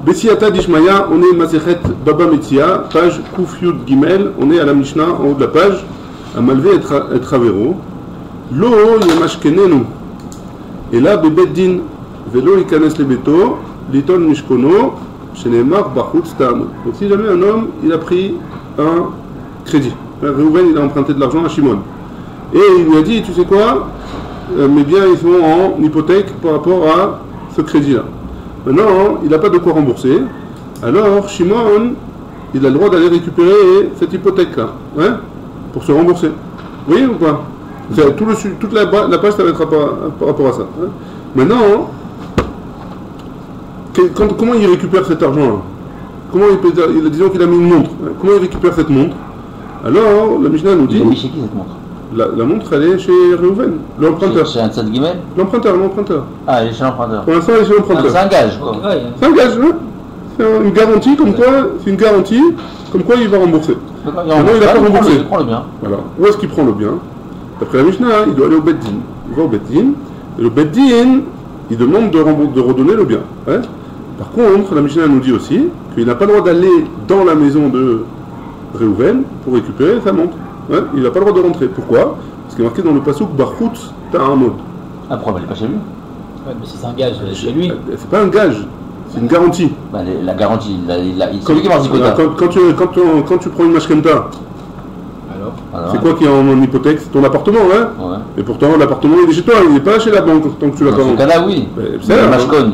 Bessiata d'Ishmaïa, on est Masechet Baba Metzia, page Kuf Yud Gimel, on est à la Mishnah, en haut de la page, à Malvé et Travero. Lo Yamashkenenu. Et là, Bebeddin, Velo Ikanes Lebeto, Liton Mishkono, Shenemar Bachutz Ta'amod. Donc si jamais un homme, il a pris un crédit. Reuven, il a emprunté de l'argent à Shimon. Et il lui a dit, tu sais quoi, mes biens, ils sont en hypothèque par rapport à ce crédit-là. Maintenant, il n'a pas de quoi rembourser. Alors, Shimon, il a le droit d'aller récupérer cette hypothèque-là, hein, pour se rembourser. Vous voyez ou pas? Toute la page, ça va être par rapport à ça. Hein. Maintenant, comment il récupère cet argent-là? Comment disons qu'il a mis une montre. Hein. Comment il récupère cette montre? Alors, la Mishnah nous dit... Il a mis chez qui cette montre? La montre, elle est chez Reuven, l'emprunteur. Chez un Tzad Gimel? L'emprunteur. Ah, elle est chez l'emprunteur. Pour l'instant, elle est chez l'emprunteur. C'est un gage, quoi. C'est un gage, hein. C'est une garantie comme quoi, il va rembourser. Maintenant, il n'a pas remboursé. Il prend le bien. Voilà. Où est-ce qu'il prend le bien? D'après la Mishnah, il doit aller au Beddin. Il va au Beddin, et le Beddin, il demande de redonner le bien. Hein. Par contre, la Mishnah nous dit aussi qu'il n'a pas le droit d'aller dans la maison de Reuven pour récupérer sa montre. Hein. Il n'a pas le droit de rentrer. Pourquoi? Parce qu'il est marqué dans le passouk Bachutz Ta'amod. Ah, pourquoi elle n'est pas chez lui? Ouais, mais si c'est un gage, chez lui. C'est pas un gage, c'est une garantie. Bah, la garantie, c'est lui qui marche d'hypothèque. Quand tu prends une mashkenta, alors c'est quoi qui est en hypothèque? C'est ton appartement, hein? Ouais. Et pourtant, l'appartement, il est chez toi, il n'est pas chez la banque tant que tu l'as pas Dans ce vendu. cas-là, oui. Le mashkon,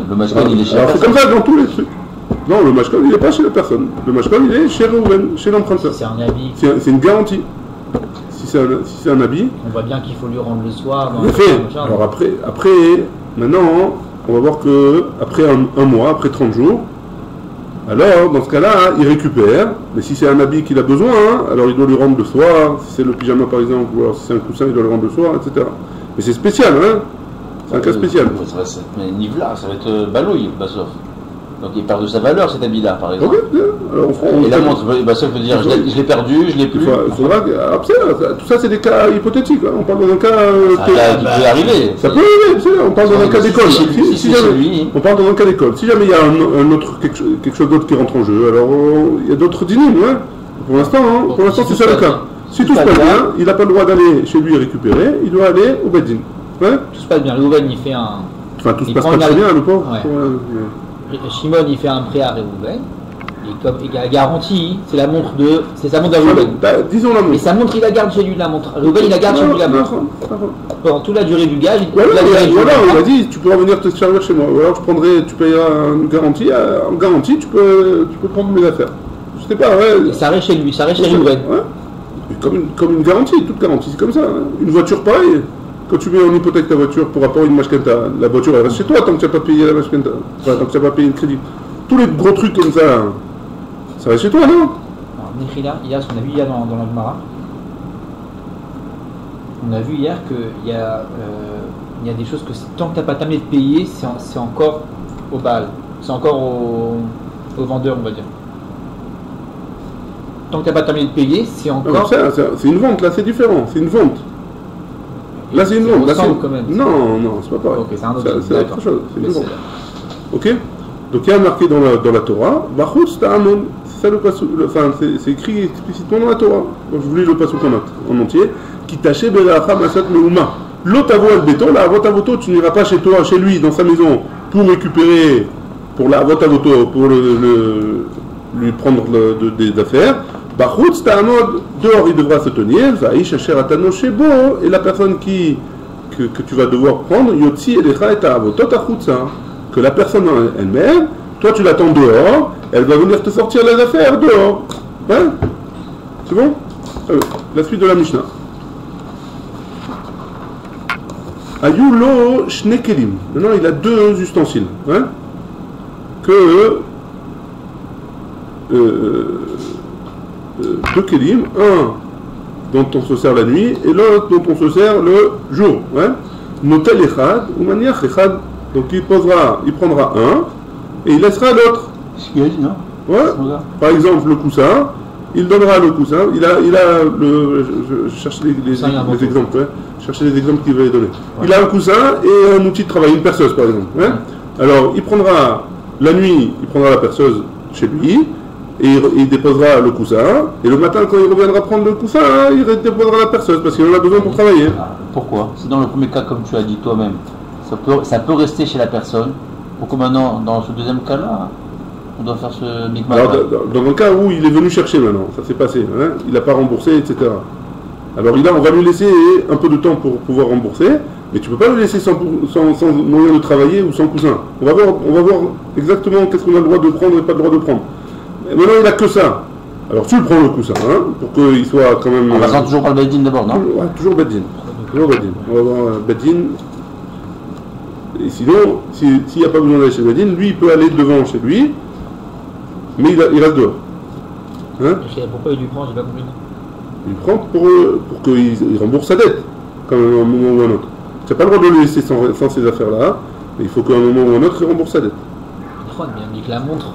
il est chez la personne. C'est comme ça dans tous les trucs. Non, le mashkon, il n'est pas chez la personne. Le mashkon, il est chez Reuven, chez l'emprunteur. C'est un habit. C'est une garantie. Si c'est un habit. On voit bien qu'il faut lui rendre le soir. En effet. Alors après, maintenant, on va voir que après un mois, après 30 jours, alors dans ce cas-là, il récupère. Mais si c'est un habit qu'il a besoin, alors il doit lui rendre le soir. Si c'est le pyjama par exemple, ou alors si c'est un coussin, il doit le rendre le soir, etc. Mais c'est spécial, hein. C'est un cas spécial. Mais Nivla, ça va être balouille, Bassof. Donc il perd de sa valeur cet habit-là, par exemple. Ok, bien. Alors, et la montre, Bassof veut dire je l'ai perdu, je l'ai plus. Il faudra tout ça, c'est des cas hypothétiques. Hein. On parle dans un cas. Qui peut arriver. Ça peut arriver, on parle dans un cas d'école. On parle dans un cas d'école. Si jamais il y a quelque chose d'autre qui rentre en jeu, alors il y a d'autres dynimes. Hein. Pour l'instant, c'est ça le cas. Si tout se passe bien, il n'a pas le droit d'aller chez lui récupérer, il doit aller au Beddin. Ouais. Tout se passe bien. Reuven, il fait un. Enfin, tout se passe pas très bien, le pauvre. Shimon, il fait un prêt à Reuven. Et comme il a garanti, c'est sa montre à Reuven. Disons la montre. Mais sa montre, il la garde chez lui, la montre. Reuven, il la garde chez lui, la montre. Pendant toute la durée du gage, il a dit, tu pourras venir te servir chez moi. Ou alors tu payeras une garantie. En garantie, tu peux prendre mes affaires. Je sais pas, ouais. Et ça reste chez lui, ça reste chez Reuven. Ouais. Comme une garantie, toute garantie, c'est comme ça. Hein. Une voiture, pareil. Quand tu mets en hypothèque ta voiture pour rapport à une mashkenta, la voiture elle reste chez toi tant que tu n'as pas payé la mashkenta, enfin, tant que tu n'as pas payé le crédit. Tous les gros trucs comme ça reste chez toi, non? Alors, Nechila, hier, on a vu hier dans la Gemara, on a vu hier qu'il y a des choses que tant que tu n'as pas terminé de payer, c'est encore au bal, c'est encore au vendeur, on va dire. Tant que tu n'as pas terminé de payer, c'est encore. C'est une vente, là c'est différent, c'est une vente. Là c'est une vente, là quand même. Non, c'est pas pareil. Okay, c'est autre chose, c'est une vente. Ok. Donc il y a marqué dans la Torah, Bachutz Ta'amod, c'est ça le pasuk, enfin c'est écrit explicitement dans la Torah. Donc je vous lis le pasuk en entier. Qui tâchait Beracha Masat Meuma. L'otavo al béton, la avotavoto, tu n'iras pas chez toi, chez lui, dans sa maison, pour récupérer, pour la avotavoto, pour lui prendre des affaires. Bachutz Ta'amod, dehors il devra se tenir, Vaïch Asher Atano Shebo, et la personne que tu vas devoir prendre, Yotzi Elecha et Avotot Achutza. Que la personne elle-même, toi tu l'attends dehors, elle va venir te sortir les affaires dehors. Hein? C'est bon? La suite de la Mishnah. Ayulo shnekelim. Maintenant il a deux ustensiles. Hein? Deux kelim, un dont on se sert la nuit et l'autre dont on se sert le jour. Hein? Notel echad ou maniach echad. Donc il prendra un et il laissera l'autre. Ce qu'il a dit, non? Ouais. Par exemple le coussin, il donnera le coussin. Il a le. Je cherche les exemples. Ouais. Je cherchais les exemples qu'il va donner. Ouais. Il a un coussin et un outil de travail, une perceuse par exemple. Ouais. Alors il prendra la nuit, il prendra la perceuse chez lui, et il déposera le coussin, et le matin, quand il reviendra prendre le coussin, il déposera la perceuse, parce qu'il en a besoin pour travailler. Pourquoi? Si dans le premier cas, comme tu as dit toi-même, ça peut rester chez la personne, pourquoi maintenant, dans ce deuxième cas-là, on doit faire ce micmac? Alors, dans le cas où il est venu chercher maintenant, ça s'est passé, hein, il n'a pas remboursé, etc. Alors on va lui laisser un peu de temps pour pouvoir rembourser, mais tu ne peux pas le laisser sans moyen de travailler ou sans coussin. On va voir exactement qu'est-ce qu'on a le droit de prendre et pas le droit de prendre. Et maintenant il n'a que ça. Alors tu le prends le coussin, hein, pour qu'il soit quand même... On va toujours par le Beddin d'abord, non? Ouais, toujours Beddin. Toujours Beddin. On va voir Beddin. Et sinon, s'il n'y a pas besoin d'aller chez Beddin, lui il peut aller devant chez lui, mais il reste dehors. Hein? Pourquoi il lui prend? J'ai pas compris. Il prend pour qu'il rembourse sa dette, quand même, à un moment ou à un autre. Tu n'as pas le droit de le laisser sans ces affaires-là, mais il faut qu'à un moment ou à un autre, il rembourse sa dette. Il bien dit que la montre.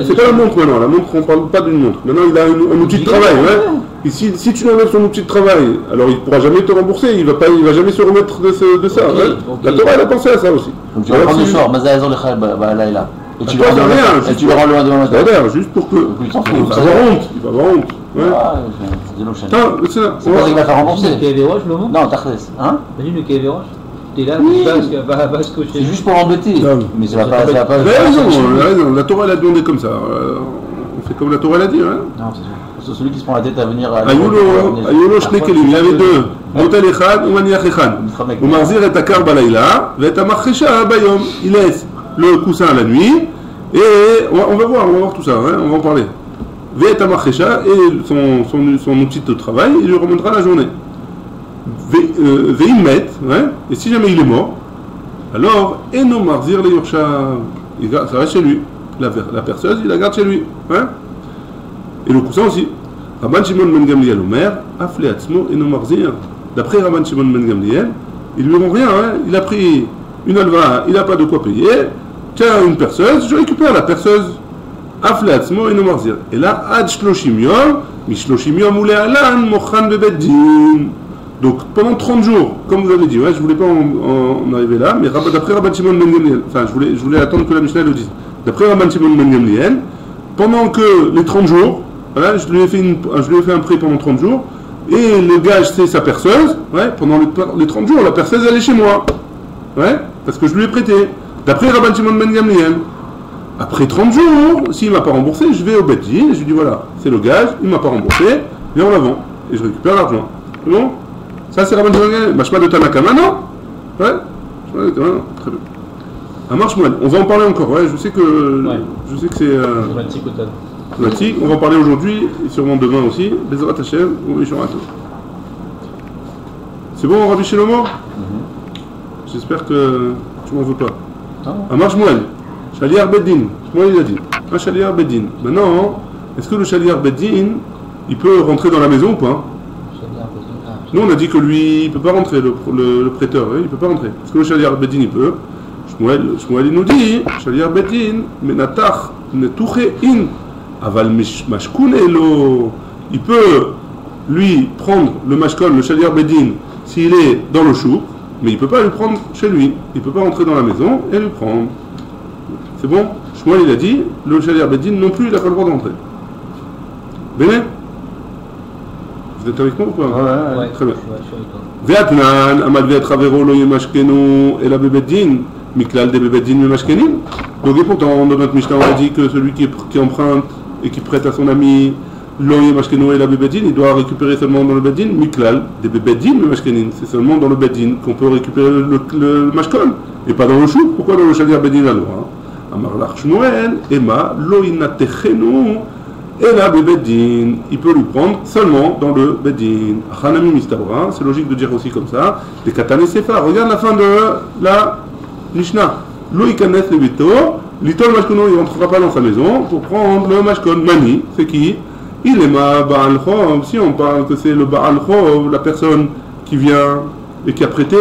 C'est pas la montre maintenant, la montre, on ne parle pas d'une montre. Maintenant, il a un outil de travail. Ouais. Et si tu lui enlèves son outil de travail, alors il ne pourra jamais te rembourser, il va jamais se remettre de ça. Okay, ouais. okay. La Torah, elle a pensé à ça aussi. Donc tu vas prendre le soir, Mazaazor Lechal, là et là. Et tu rien, le rends le demain matin. Juste pour que. Il va avoir honte. Il va avoir honte. Ouais. C'est de l'eau C'est pas ça qu'il va faire rembourser. Le KV Roche, le moment? Non, Tartès. Hein? Imagine le KV Roche. T'es là, Oui. va se cocher. C'est juste pour l'embêter. Non. Mais ça va pas. Vous avez raison. La Torah, elle a demandé comme ça. On fait comme la Torah, elle a dit. Hein. Non, c'est celui qui se prend la tête à venir. Ayolo Shnekelim, il y avait deux. Motel Echad ou Maniach Echad. Ou Marzir et Akar Balayla, et Tamachesha Bayom. Il laisse le coussin à la nuit, et on va voir tout ça, hein, on va en parler. Et son outil de travail, il lui remontera la journée. Veilmet, et si jamais il est mort, alors Eno Marzir le Yorsha, ça reste chez lui. La perceuse, il la garde chez lui. Hein? Et le coussin aussi. Rabban Shimon ben Gamliel Omer, Afle Atzmo Eno Marzir. D'après Rabban Shimon ben Gamliel, ils lui rend rien. Hein? Il a pris une alva, il n'a pas de quoi payer. Tiens, une perceuse, je récupère la perceuse. Afle Atzmo Eno Marzir. Et là, Ad Shloshim Yom, Mishloshim Yom Ule Alan Mochan Bebeddin. Donc pendant 30 jours, comme vous avez dit, ouais, je ne voulais pas en arriver là, mais d'après Rabban Shimon ben Gamliel, enfin je voulais attendre que la Mishnah le dise. D'après Rabban Shimon ben Gamliel, pendant que les 30 jours, voilà, je lui ai fait un prêt pendant 30 jours, et le gage c'est sa perceuse, ouais, pendant les 30 jours, la perceuse elle est chez moi, ouais, parce que je lui ai prêté. D'après Rabban Shimon ben Gamliel, après 30 jours, s'il ne m'a pas remboursé, je vais au Beddin, et je lui dis voilà, c'est le gage, il ne m'a pas remboursé, viens on la vend, et je récupère l'argent. C'est bon? Ça c'est Rabban Shimon ben Gamliel, Mashma de Tanakama, non? Ouais, Mashma de Tanakama, très bien. À Marshmallow, on va en parler encore, ouais, je sais que c'est dramatique, on va en parler aujourd'hui et sûrement demain aussi. Bezrat Hashem ou Yishorato. C'est bon, Rabbi Shlomo? J'espère que tu m'en veux pas. À Marshmallow, Shaliar Beddin, moi il a dit, un Shaliar Beddin. Maintenant, est-ce que le Shaliar Beddin, il peut rentrer dans la maison ou pas? Nous on a dit que lui, il peut pas rentrer, le prêteur, il peut pas rentrer. Est-ce que le Shaliar Beddin, il peut? Shmuel il nous dit, Shaliar Beddin, Menatach, Netuche in, Aval Mashkun Elo. Il peut, lui, prendre le Mashkon, le Shaliar Beddin, s'il est dans le chou, mais il ne peut pas le prendre chez lui. Il ne peut pas rentrer dans la maison et le prendre. C'est bon? Shmuel il a dit, le Shaliar Beddin non plus, il n'a pas le droit d'entrer. Béné? Vous êtes avec moi ou pas? Ouais. Très bien. Ve'atnan, amal ve'atravero lo yemashkenu ela bebeddin. Miklal de Bebeddin Mimashkenim. Donc, et pourtant, dans notre Mishnah, on a dit que celui qui emprunte et qui prête à son ami Loye Mashkeno et la Bebeddin, il doit récupérer seulement dans le Beddin. Miklal de Bebeddin Mimashkenim. C'est seulement dans le Beddin qu'on peut récupérer le Mashkon et pas dans le chou. Pourquoi dans le Shaliar Beddin la loi? Amar Lach Shmuel, Ema, Loïna Techenu, et la Bebeddin. Il peut lui prendre seulement dans le Beddin. Hanami Mistabra, c'est logique de dire aussi comme ça. Les Katane Sefa, regarde la fin de la Mishnah, lo ikanes le vito, l'itol mashkono, il ne rentrera pas dans sa maison pour prendre le mashkon. Mani, c'est qui? Il est ma Baal Chov. Si on parle que c'est le Baal Chov, la personne qui vient et qui a prêté,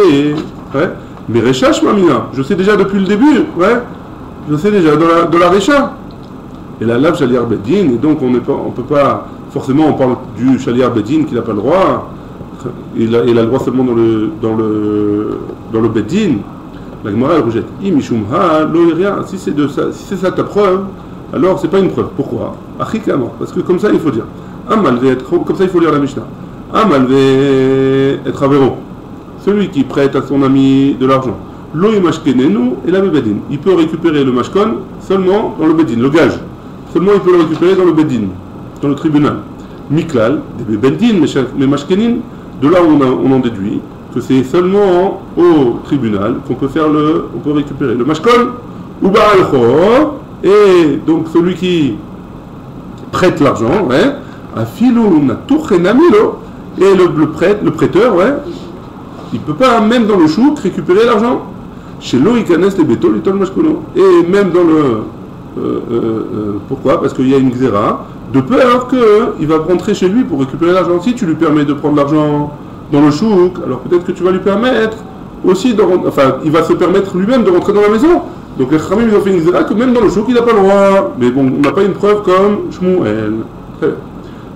ouais. Mais Rechash Mamina, je sais déjà depuis le début, ouais. Je sais déjà de la Recha. Et la lave Shaliar Beddin, et donc on peut pas, forcément on parle du Shaliar Beddin qui n'a pas le droit, il a le droit seulement dans le Beddin. La Gemara elle rejette. Imishumha lo iria. Si c'est ça ta preuve, alors c'est pas une preuve. Pourquoi? Achikama. Parce que comme ça il faut dire. Comme ça il faut lire la Mishnah. Amalve et Travero. Celui qui prête à son ami de l'argent. Lo imashkenenu et la bedin. Il peut récupérer le mashkon seulement dans le bedin, le gage. Seulement il peut le récupérer dans le bedin, dans le tribunal. Miklal, des bedin, mais mashkenin, de là on en déduit que c'est seulement au tribunal qu'on peut récupérer le mashkon ou ba'al chor, et donc celui qui prête l'argent, ouais, afilu natuchenamilo, et le prêteur, ouais, il ne peut pas, même dans le chouk, récupérer l'argent. Chez l'oïkanes les bétol, litol mashkono. Et même dans le... pourquoi? Parce qu'il y a une xéra, de peur qu'il va rentrer chez lui pour récupérer l'argent. Si tu lui permets de prendre l'argent dans le chouk, alors peut-être que tu vas lui permettre aussi de rentrer... Enfin, il va se permettre lui-même de rentrer dans la maison. Donc les Khamim, ils ont fait une xéra que même dans le chouk, il n'a pas le droit. Mais bon, on n'a pas une preuve comme Shmuel.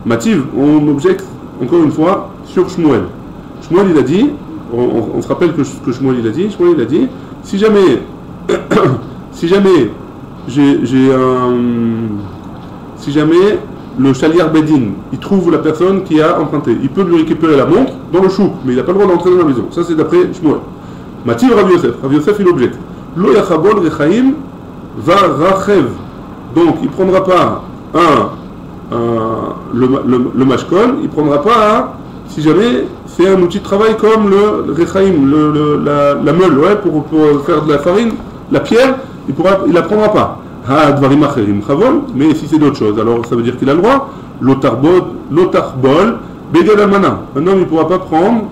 Mativ, on objecte encore une fois sur Shmuel. Shmuel, il a dit... On se rappelle que Shmuel il a dit, si jamais le Shaliar Bedin, il trouve la personne qui a emprunté, il peut lui récupérer la montre dans le chouk, mais il n'a pas le droit d'entrer dans la maison. Ça c'est d'après Shmuel. Mativ Rav Yosef. Rav Yosef il objecte. Lo yachabol rechaim va rachev. Donc il ne prendra pas le mashkon, il ne prendra pas, si jamais c'est un outil de travail comme le rechaim, la meule, ouais, pour faire de la farine, la pierre, il la prendra pas. Ha dvarim acherim chavol, mais si c'est d'autres choses, alors ça veut dire qu'il a le droit. L'otarbol, begel almana. Un homme il ne pourra pas prendre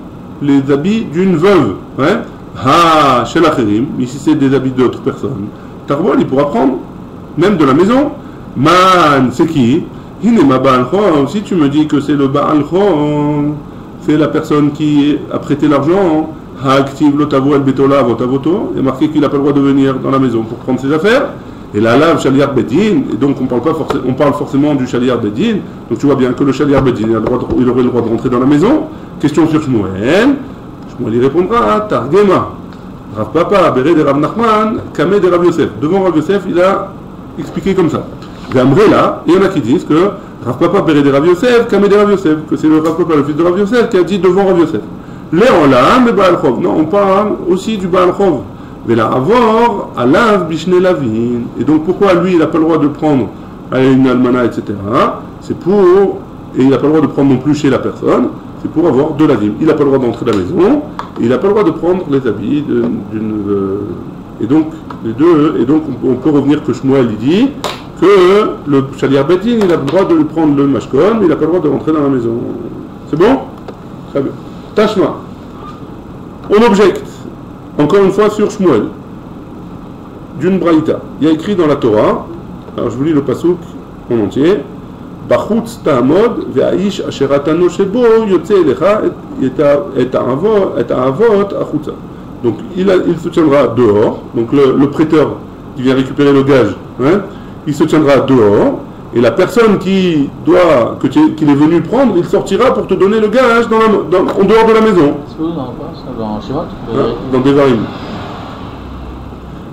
les habits d'une veuve. Ouais. Ha shel acherim, mais si c'est des habits d'autres personnes, tarbol il pourra prendre, même de la maison. Man, c'est qui? Hinema ba'al chom. Si tu me dis que c'est le ba'al chom, c'est la personne qui a prêté l'argent, ha'aktiv l'otavo el betola votavoto, et marqué qu'il n'a pas le droit de venir dans la maison pour prendre ses affaires. Et la lave shaliar bedin, et donc on parle forcément du shaliar bedin. Donc tu vois bien que le shaliar bedin, il aurait le droit de rentrer dans la maison. Question sur Shmuel. Shmuel y répondra, Targema. Rav Papa, Béré de Rav Nachman, Kameh de Rav Yosef. Devant Rav Yosef, il a expliqué comme ça. Gamré là, il y en a qui disent que Rav Papa Béré de Rav Yosef, Kameh de Rav Yosef, que c'est le Rav Papa, le fils de Rav Yosef, qui a dit devant Rav Yosef. Léolam et Baal Chov. Non, on parle aussi du Baal Chov. Mais là, avoir, alav, bishne lavin. Et donc pourquoi lui, il n'a pas le droit de prendre une almana, etc. C'est pour. Et il n'a pas le droit de prendre non plus chez la personne, c'est pour avoir de lavim. Il n'a pas le droit d'entrer dans la maison, et il n'a pas le droit de prendre les habits d'une. Et donc, les deux. Et donc, on peut revenir que Shmuel il dit que le Shaliar Bedin, il a le droit de prendre le mashkon, mais il n'a pas le droit de rentrer dans la maison. C'est bon? Très bien. Tashma. On objecte, encore une fois, sur Shmuel, d'une braïta. Il y a écrit dans la Torah, alors je vous lis le pasouk en entier, Bachutz ta'amod ve'aish asheratano shebo yotze elecha et ha'avot achutza. Donc il se tiendra dehors, donc le prêteur qui vient récupérer le gage, hein, il se tiendra dehors, et la personne qu'il est venu prendre, il sortira pour te donner le gage en dehors de la maison. C'est où dans Shemot? Dans Devarim.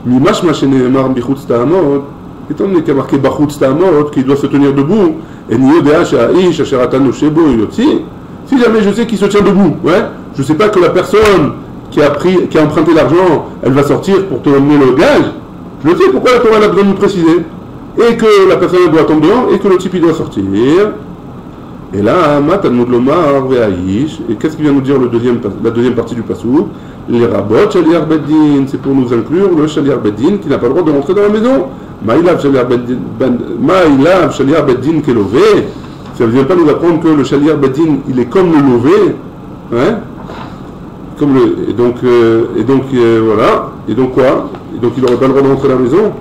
Mimash Mashenemar Bichutz Ta'amot, étant donné qu'il y a marqué Bachutz Ta'amot, qu'il doit se tenir debout, et Niyodea Sha'aish Asheratano Shebo Yotzi, si jamais je sais qu'il se tient debout, ouais, je ne sais pas que la personne qui a emprunté l'argent, elle va sortir pour te donner le gage, je sais pourquoi la Torah a besoin de nous préciser. Et que la personne doit tomber dehors et que le type il doit sortir. Et là, Matanmud Lomar Ve'aish, et qu'est-ce qu'il vient nous dire la deuxième partie du passouk? Les rabot Shaliar Bedin, c'est pour nous inclure le Shaliar Bedin qui n'a pas le droit de rentrer dans la maison. Maïlav Shaliar Bedin Kelové, ça ne vient pas nous apprendre que le Shaliar Bedin il est comme le lové, hein? Et donc voilà, et donc quoi? Et donc il n'aurait pas le droit de rentrer dans la maison.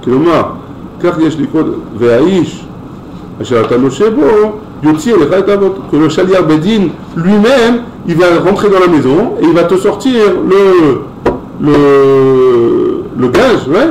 Kilomar. Que le Shaliar Bedin lui-même, il va rentrer dans la maison et il va te sortir le gage, ouais.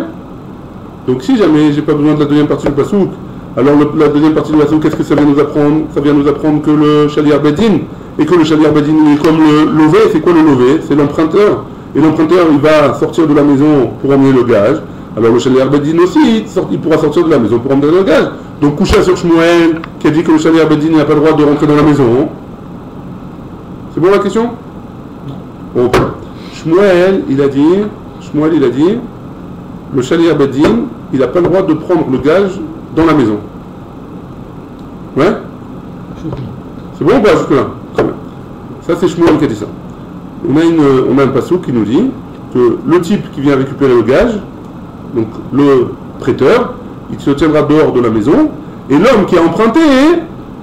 Donc si jamais j'ai pas besoin de la deuxième partie du pasouk, alors la deuxième partie du pasouk, qu'est-ce que ça vient nous apprendre? Ça vient nous apprendre que le Shaliar Bedin, et que le Shaliar Bedin est comme le lové. C'est quoi le lové? C'est l'emprunteur. et l'emprunteur il va sortir de la maison pour emmener le gage, alors le Shaliach Bedin aussi, il pourra sortir de la maison pour emmener le gage. Donc coucher sur Shmuel, qui a dit que le Shaliach Bedin n'a pas le droit de rentrer dans la maison. C'est bon la question? Bon. Shmuel, il a dit, le Shaliach Bedin, il n'a pas le droit de prendre le gage dans la maison. Ouais? C'est bon ou pas jusque-là? Très bien. Ça c'est Shmuel qui a dit ça. On a un passage qui nous dit que le type qui vient récupérer le gage, donc le prêteur, il se tiendra dehors de la maison, et l'homme qui a emprunté,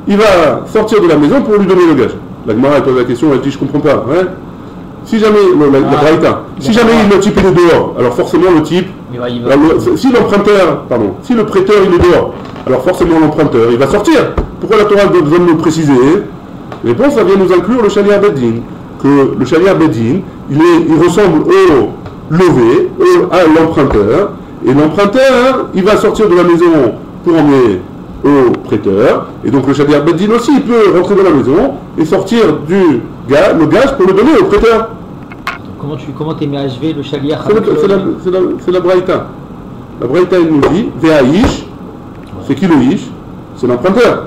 il va sortir de la maison pour lui donner le gage. La Gemara elle pose la question, elle dit je comprends pas. Hein? Si jamais, la Braïta, si jamais le type il est dehors, alors forcément le type, si l'emprunteur, pardon, si le prêteur il est dehors, alors forcément l'emprunteur il va sortir. Pourquoi la Torah doit me le préciser? Réponse, ça vient nous inclure le Shaliach Bedin, que le Shaliach Bedin, il ressemble au levé, à l'emprunteur, et l'emprunteur, il va sortir de la maison pour emmener au prêteur, et donc le Shaliach Bedin aussi, il peut rentrer dans la maison et sortir le gage pour le donner au prêteur. Comment t'es mis à HV le Shaliach? C'est la Braïta. La Braïta, il nous dit, Ve'aïch, c'est qui le Ish? C'est l'emprunteur.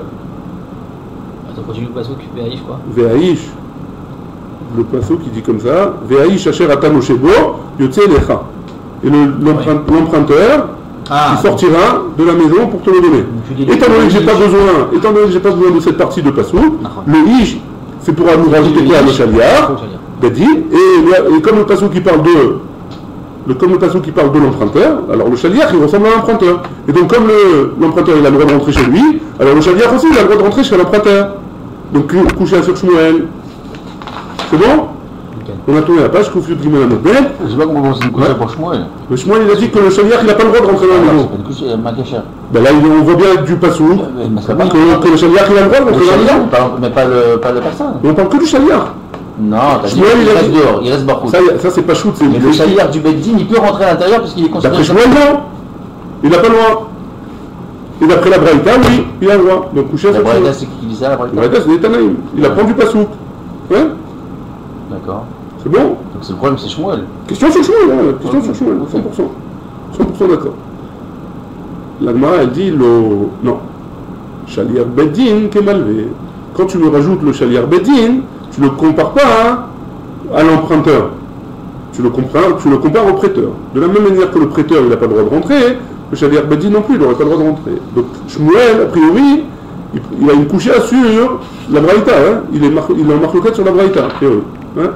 Attends, continue le passouk, Ve'aïch quoi? Ve'aïch. Le passouk qui dit comme ça, Ve'aïch asher atan oshebo, yotze lecha. Et l'emprunteur, il sortira de la maison pour te le donner. Étant donné que j'ai pas besoin de cette partie de passouk, le Ish, c'est pour nous rajouter quoi le Shaliach Bedin, et comme le passouk qui parle de l'emprunteur, alors le Shaliach il ressemble à l'emprunteur. Et donc comme l'emprunteur il a le droit de rentrer chez lui, alors le Shaliach aussi il a le droit de rentrer chez l'emprunteur. Donc coucher sur Shmuel. C'est bon? On a tourné la page, Koufiout Gimel Amodbel. Je sais pas comment c'est une couche pour Shmuel. Le Shmuel il a dit que le Shaliach il n'a pas le droit de rentrer dans la maison. C'est pas une couche, ma cachère. Ben là on voit bien du passouk que le Shaliach il a le droit de rentrer dans la maison. Mais pas le personne. Mais on parle que du Shaliach. Non, t'as dit qu'il reste dehors, il reste barcoud. Ça c'est pas shoot, c'est... Mais le Shaliach du Beddin, il peut rentrer à l'intérieur parce qu'il est considéré... D'après Shmuel, non. Il n'a pas le droit. Et d'après la Braïta, oui, il a le droit. Donc coucher la Braïta, c'est qui dit ça, la Braïta? La Braïta, c'est des Tanaïm. Il apprend du passouk. Ouais. D'accord. C'est bon? Donc c'est le problème, c'est Shmuel. Question sur Shmuel, hein. Question sur Shmuel, 100%. 100% d'accord. La Gemara, elle dit non. Shaliach Bedin qui est malvé. Quand tu me rajoutes le Shaliach Bedin, tu ne le compares pas à l'emprunteur. Tu le compares au prêteur. De la même manière que le prêteur, il n'a pas le droit de rentrer, le Shaliach Bedin non plus, il n'aurait pas le droit de rentrer. Donc Shmuel, a priori, il a une couchée sur la Braïta. Hein. Il est en marloquette sur la Braïta, a priori. Hein.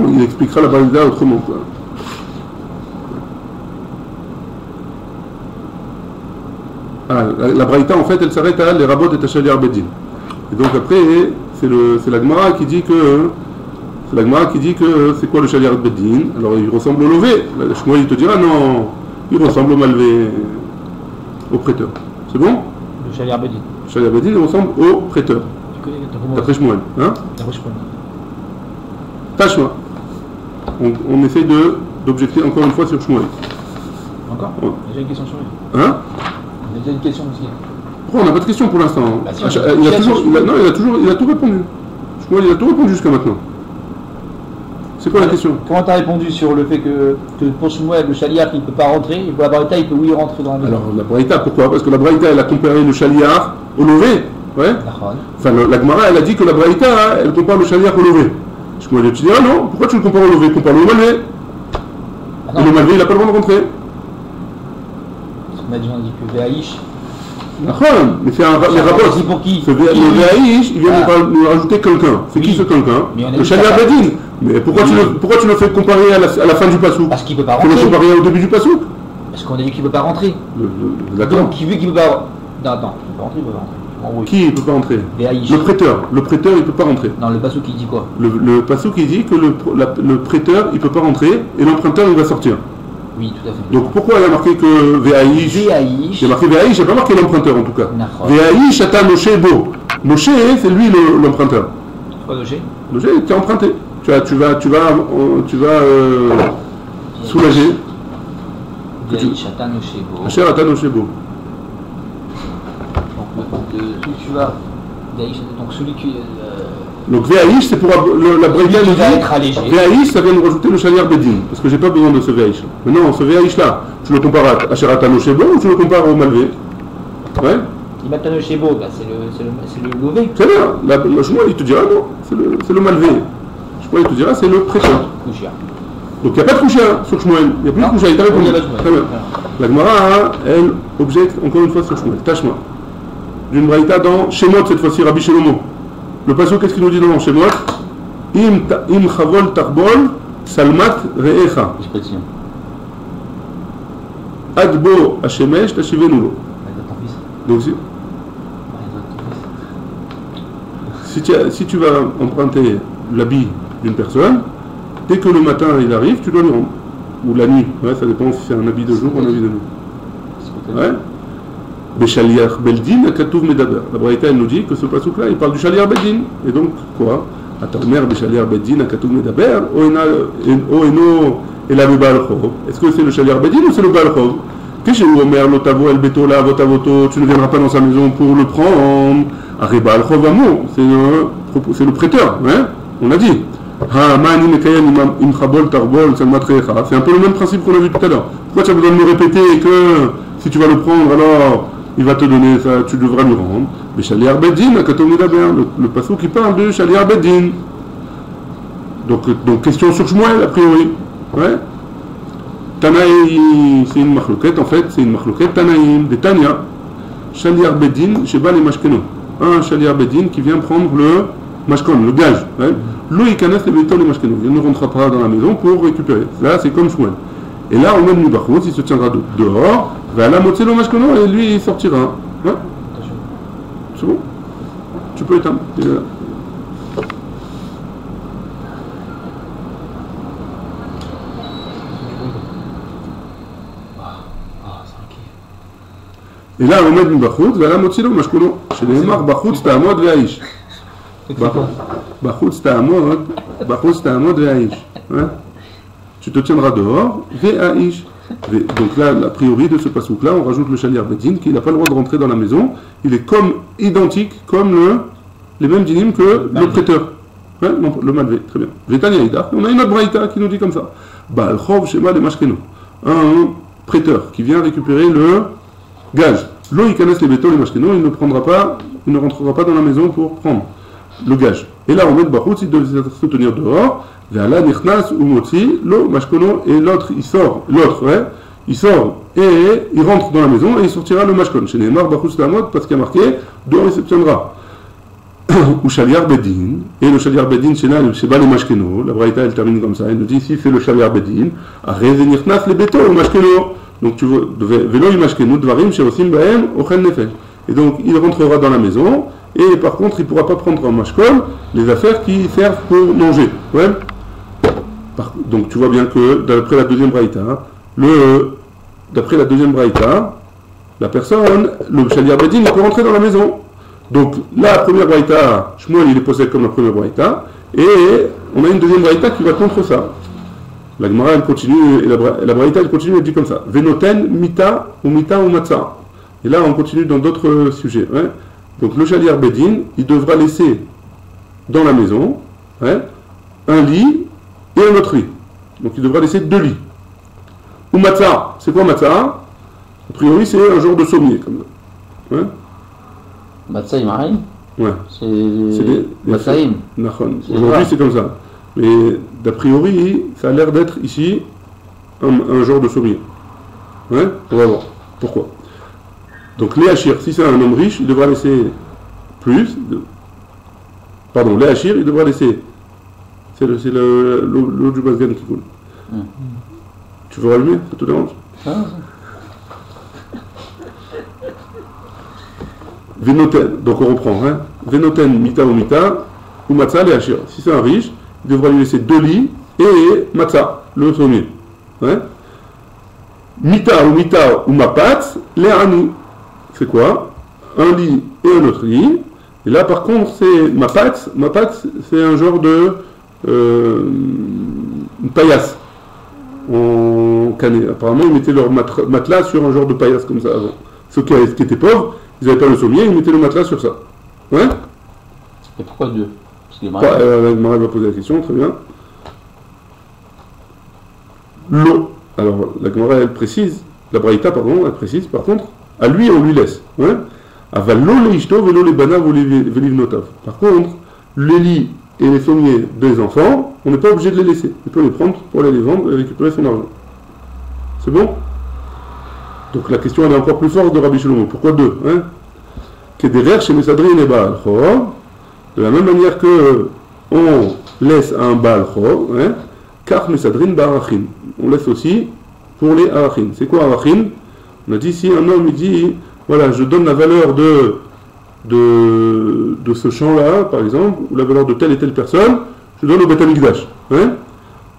Il expliquera la Braïta autrement. Quoi. Ah, la Braïta en fait elle s'arrête à les rabots et Shaliach Bedin. Et donc après c'est la Gemara qui dit que c'est quoi le Shaliach Bedin? Alors il ressemble au levé. Le Shmuel il te dira non, il ressemble au malvé, au prêteur. C'est bon? Le Shaliach Bedin. Le Shaliach Bedin il ressemble au prêteur. D'après Shmuel. Hein? D'après Shmuel. Tâche-moi. On essaye d'objecter encore une fois sur Shmuel. Encore? Ouais. Déjà une question sur lui. Hein? On a déjà une question aussi. Pourquoi on n'a pas de question pour l'instant? Bah, si, il a tout répondu. Shmuel, il a tout répondu jusqu'à maintenant. C'est quoi la question? Comment tu as répondu sur le fait que pour Shmuel, le Shaliach il ne peut pas rentrer, et pour la Braïta il peut oui rentrer dans la maison? Alors la Braïta, pourquoi? Parce que la Braïta elle a comparé le Shaliach au levé. Ouais. Enfin la Gemara elle a dit que la Braïta hein, elle compare le Shaliach au levé. Shmuel tu dis ah non, pourquoi tu le compares au levé? Compare-le au malvé. Et le malvé il n'a pas le droit de rentrer. On a déjà dit que Ve'aïch. Mais c'est un rapport. C'est pour qui? Le Ve'aïch, il vient nous rajouter quelqu'un. C'est qui ce quelqu'un? Le Shaliach Bedin. Mais pourquoi tu le fais comparer à la fin du passouk? Parce qu'il ne peut pas rentrer. Tu le comparer au début du passouk? Parce qu'on a dit qu'il ne peut pas rentrer. D'accord. Donc qui veut qu'il ne peut pas. Non, attends, il peut pas rentrer, il peut pas rentrer. Qui ne peut pas rentrer? Ve'aïch. Le prêteur il ne peut pas rentrer. Non, le passouk il dit quoi? Le passouk il dit que le prêteur il ne peut pas rentrer et l'emprunteur il va sortir. Oui, tout à fait. Donc pourquoi il a marqué que Ve'aïch? Il a marqué Ve'aïch, il n'a pas marqué l'emprunteur en tout cas. Ve'aïch ata Moshebo. Moshe c'est lui l'emprunteur. Quoi Moshe? Moshe tu as emprunté. Tu vas soulager. Ve'aïch ata Moshebo. Asher ata Moshebo. Donc tu vas Daïch, donc celui qui. Donc Ve'aïch, c'est pour la Braïta nous Celui qui va dit. être allégé. Ve'aïch, ça vient nous rajouter le Shaliar Bedin, parce que j'ai pas besoin de ce Ve'aïch. Maintenant, ce Ve'aïch là, tu le compares à Asheratano Shebo ou tu le compares au Malvé? Ouais. Imatano Shebo, bah, c'est le mauvais. C'est bien. Le Shmuel, il te dira non, c'est le Malvé. Le Shmuel, il te dira c'est le prêteur. Kouchia. Donc il n'y a pas de Kouchia sur Shmuel. Il n'y a plus de Kouchia, il t'a répondu. Très bien. La Gemara, elle, objecte encore une fois sur Shmuel. Tâche-moi. D'une Braïta dans Shemot, cette fois-ci, Rabbi Shelomo. Le passage, qu'est-ce qu'il nous dit dans Shemot? Im chavol tarbol salmat re'echa. Expression. Adbo hashemesh tashivenulo. Donc si tu vas emprunter l'habit d'une personne, dès que le matin il arrive, tu dois lui rendre. Ou la nuit, ouais, ça dépend si c'est un habit de jour ou un habit de nuit. Ouais. Béchaliar Beldin, Katouf Medaber. La Braïta, elle nous dit que ce passouk-là, il parle du Chaliar Beldin. Et donc, quoi? Ataomer Béchaliar Beldin, Katouf Medaber, Oeno et la Baal Chov. Est-ce que c'est le Chaliar Beldin ou c'est le Baal Chov? Qu'est-ce que Omer, Lotavo, El Beto, la Votavoto, tu ne viendras pas dans sa maison pour le prendre. Aré Baal Chov Amour, c'est le prêteur, hein? On a dit. C'est un peu le même principe qu'on a vu tout à l'heure. Pourquoi tu as besoin de me répéter que si tu vas le prendre, alors il va te donner ça, tu devras lui rendre. Mais Shaliar Beddin, le passage qui parle de Shaliar Beddin. Donc question sur Shmuel, a priori. Ouais. Tanaï, c'est une machloquette, en fait, c'est une machloquette Tanaïm, des Tania. Shaliar Beddin, Sheba les Mashkeno. Un Shaliar Beddin qui vient prendre le Mashkon, le gage. Ouais. Lui, il ne rentrera pas dans la maison pour récupérer. Là, c'est comme Shmuel. Et là, on met le Mubachot, il se tiendra dehors, va à la moitié le Mashkono et lui, il sortira. Ouais. C'est bon? Tu peux éteindre. Et là, on met le Mubachot, va à la moitié le Mashkono. Chez les Mar, Bachot, c'est à moi de Ve'aïch. Bachot, c'est à moi de Ve'aïch. Tu te tiendras dehors, Ve'aïch. Donc là, a priori de ce passouk-là, on rajoute le Shaliar Beddin, qui n'a pas le droit de rentrer dans la maison. Il est identique, comme les mêmes dynim que le prêteur. Ouais, non, le malvé, très bien. Vétania Ida, on a une autre braïta qui nous dit comme ça. Baal Chov Shema de Mashkeno. Un prêteur qui vient récupérer le gage. L'eau, il connaisse les bétons, les Mashkeno, il ne rentrera pas dans la maison pour prendre le gage. Et là, on met le Bachut, il doit se tenir dehors. Ve'ala nichnas umotzi lo mashkono, et l'autre il sort, il sort et il rentre dans la maison et il sortira le mashkon. Chez Neymar Bachut Stamot, parce qu'il y a marqué dehors il se tiendra. Ou Shaliar Beddin, et le Shaliar Beddin chez Bal et Mashkeno, la Braïta elle termine comme ça, elle nous dit si c'est le Shaliar Beddin, arrête nichnas les béto ou mashkeno. Donc tu vois, velo y mashkeno dvarim sheosim baem ochel nefesh. Et donc il rentrera dans la maison. Et par contre, il ne pourra pas prendre en mashkol les affaires qui servent pour manger. Ouais. Donc tu vois bien que d'après la deuxième braïta, la personne, le Shaliar Beddin, il peut rentrer dans la maison. Donc la première braïta, Shmuel il est possède comme la première braïta, et on a une deuxième braïta qui va contre ça. La Gemara elle continue, et la braïta elle continue, elle dit comme ça. Venoten mita ou matza. Et là on continue dans d'autres sujets. Ouais. Donc le Shaliar Beddin, il devra laisser dans la maison un lit et un autre lit. Donc il devra laisser 2 lits. Ou matzah, c'est quoi matzah? A priori c'est un genre de sommier comme ça. Matzah Imarim? Ouais. C'est des Matzaïm. Aujourd'hui c'est comme ça. Mais d'a priori, ça a l'air d'être ici un genre de sommier. Ouais. On va voir. Pourquoi? Donc Léachir, si c'est un homme riche, il devra laisser plus. Pardon, Léachir, il devra laisser. C'est l'eau du basgan qui coule. Tu veux rallumer? Ça te dérange? Vénoten, donc on reprend. Vénoten, mita ou mita, ou matzah, Léachir. Si c'est un riche, il devra lui laisser 2 lits et matzah, le sommier. Mita ou mapat, léanou. C'est quoi? Un lit et un autre lit. Et là, par contre, c'est ma pâte, c'est un genre de une paillasse en canet. Apparemment, ils mettaient leur matelas sur un genre de paillasse comme ça avant. Ceux qui étaient pauvres, ils n'avaient pas le sommier, ils mettaient le matelas sur ça. Ouais? Et pourquoi 2? Parce qu'il est La Gemara va poser la question, très bien. L'eau. Alors, la Gemara, elle précise, la Braïta, pardon, elle précise, par contre, à lui, on lui laisse. Hein. Aval l'eau les ishto, velo les banav, velivnotav. Par contre, les lits et les sommiers des enfants, on n'est pas obligé de les laisser. Il peut les prendre pour aller les vendre et récupérer son argent. C'est bon? Donc la question elle est encore plus forte de Rabbi Shlomo. Pourquoi 2 hein? Kederer chez Mesadrin et Baal Chor, de la même manière que on laisse un Baal Chor, hein, car Mesadrin Barachin. On laisse aussi pour les Arachin. C'est quoi Arachin? On a dit si un homme il dit voilà, je donne la valeur de ce champ-là, par exemple, ou la valeur de telle et telle personne, je donne au Beth Amikdash. Hein?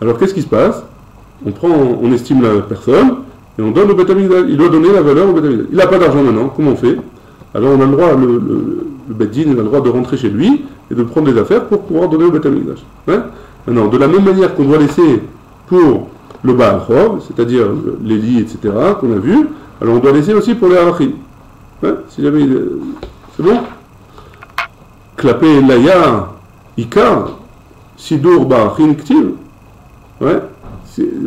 Alors qu'est-ce qui se passe? On estime la personne, et on donne au Beth Amikdash. Il doit donner la valeur au Beth Amikdash. Il n'a pas d'argent maintenant, comment on fait? Alors on a le droit, le Beth Din a le droit de rentrer chez lui, et de prendre des affaires pour pouvoir donner au Beth Amikdash. Hein? Maintenant, de la même manière qu'on doit laisser pour le Baal Chor, c'est-à-dire les lits, etc., qu'on a vu, alors on doit laisser aussi pour les Arachim. Hein? Si jamais c'est bon? Klapé Laya Ikar Sidur Barachin Ktiv. Ouais.